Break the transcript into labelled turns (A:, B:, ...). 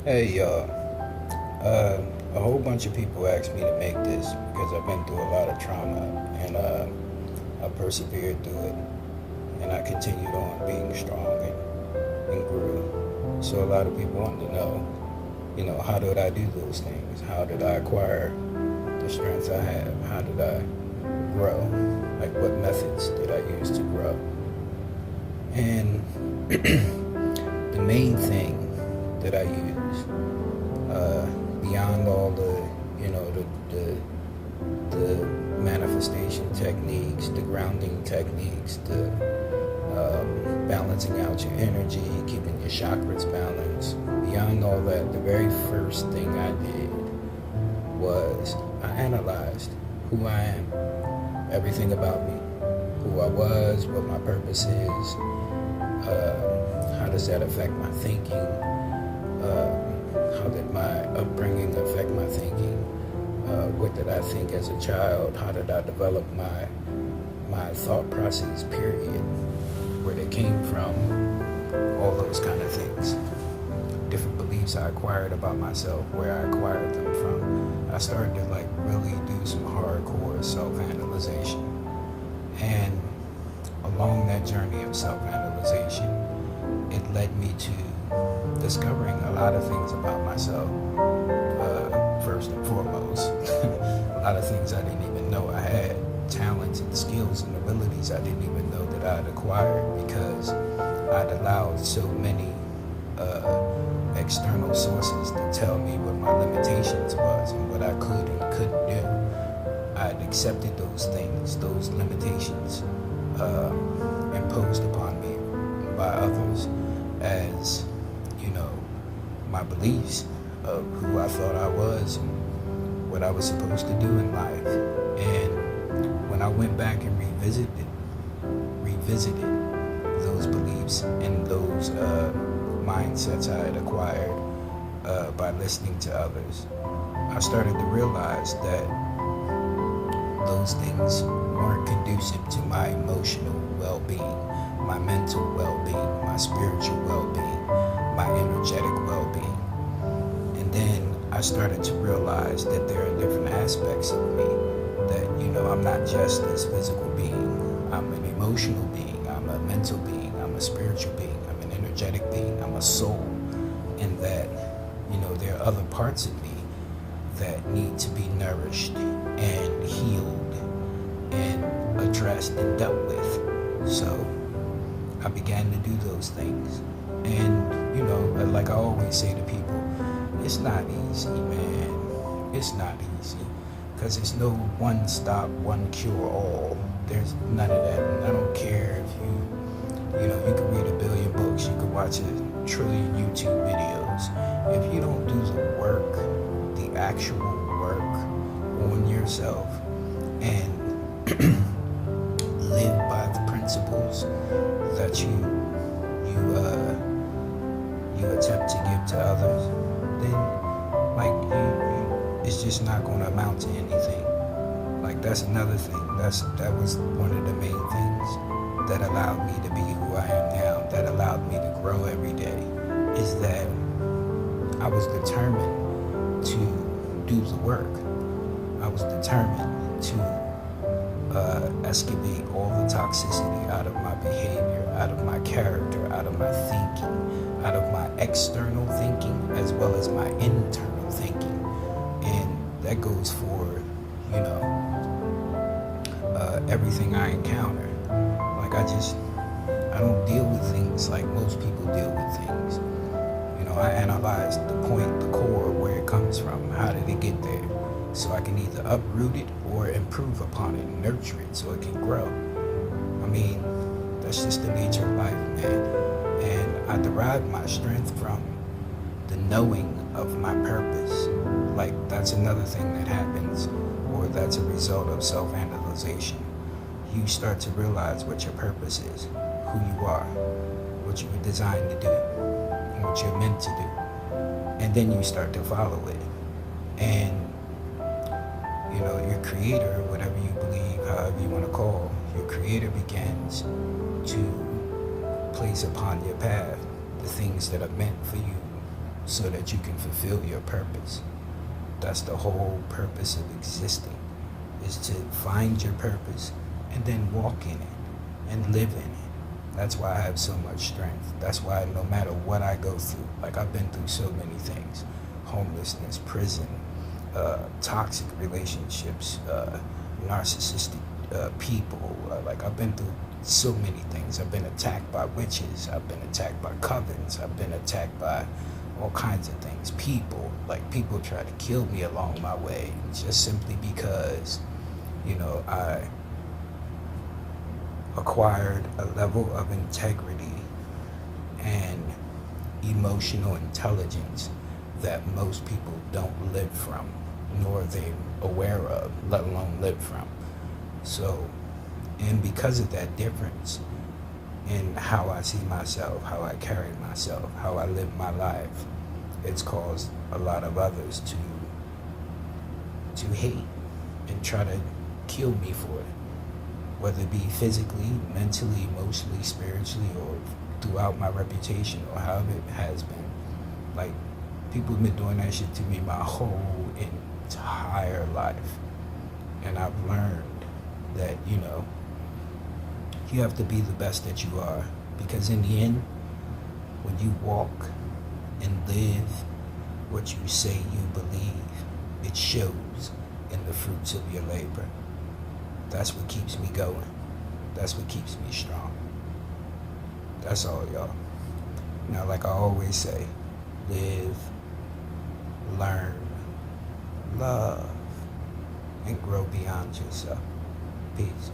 A: Hey y'all, a whole bunch of people asked me to make this because I've been through a lot of trauma and I persevered through it and I continued on being strong and grew. So a lot of people want to know, how did I do those things? How did I acquire the strength I have? How did I grow? Like what methods did I use to grow? And the main thing that I use, beyond all the manifestation techniques, the grounding techniques, the balancing out your energy, keeping your chakras balanced. Beyond all that, the very first thing I did was I analyzed who I am, everything about me, who I was, what my purpose is, how does that affect my thinking, how did my upbringing affect my thinking, what did I think as a child, how did I develop my thought process, period, where they came from, all those kind of things. Different beliefs I acquired about myself, where I acquired them from. I started to really do some hardcore self-analyzation. And along that journey of self-analyzation, it led me to discovering a lot of things about myself. First and foremost, a lot of things I didn't even know I had, talents and skills and abilities I didn't even know that I'd acquired because I'd allowed so many external sources to tell me what my limitations was and what I could and couldn't do. I'd accepted those things, those limitations imposed upon me by others as, my beliefs of who I thought I was and what I was supposed to do in life. And when I went back and revisited those beliefs and those mindsets I had acquired by listening to others, I started to realize that those things weren't conducive to my emotional well-being, my mental well-being, my spiritual well-being, my energetic well-being. And then I started to realize that there are different aspects of me that, I'm not just this physical being. I'm an emotional being, I'm a mental being, I'm a spiritual being, I'm an energetic being, I'm a soul. And that, there are other parts of me that need to be nourished and healed and addressed and dealt with. So I began to do those things. And, like I always say to people, it's not easy, man. It's not easy. Because it's no one stop, one cure all. There's none of that. And I don't care if you could read 1 billion books, you could watch 1 trillion YouTube videos. If you don't do the work, the actual work on yourself and live by the principles that you attempt to give to others, then it's just not going to amount to anything. That's another thing. That was one of the main things that allowed me to be who I am now, that allowed me to grow every day, is that I was determined to do the work. I was determined to excavate all the toxicity out of my behavior, out of my character, out of my thinking, out of my external thinking, as well as my internal thinking. And that goes for, everything I encounter. I don't deal with things like most people deal with things. I analyze the point, the core, where it comes from, how did it get there, so I can either uproot it or improve upon it, nurture it so it can grow. That's just the nature of life, man. And I derive my strength from the knowing of my purpose. That's another thing that happens, or that's a result of self-analyzation. You start to realize what your purpose is, who you are, what you were designed to do, and what you're meant to do. And then you start to follow it. And, your creator, whatever you believe, however you want to call, your creator begins to place upon your path the things that are meant for you so that you can fulfill your purpose. That's the whole purpose of existing, is to find your purpose and then walk in it and live in it. That's why I have so much strength. That's why no matter what I go through, like I've been through so many things, homelessness, prison, toxic relationships, narcissistic people. Like I've been through so many things. I've been attacked by witches. I've been attacked by covens. I've been attacked by all kinds of things. People, like people try to kill me along my way, just simply because, I acquired a level of integrity and emotional intelligence that most people don't live from, nor are they aware of, let alone live from. So, and because of that difference in how I see myself, how I carry myself, how I live my life, it's caused a lot of others to hate and try to kill me for it, whether it be physically, mentally, emotionally, spiritually, or throughout my reputation, or however it has been. Like, people have been doing that shit to me my whole entire life. And I've learned that, you have to be the best that you are. Because in the end, when you walk and live what you say you believe, it shows in the fruits of your labor. That's what keeps me going. That's what keeps me strong. That's all, y'all. Now, like I always say, live, learn, love, and grow beyond yourself. Peace.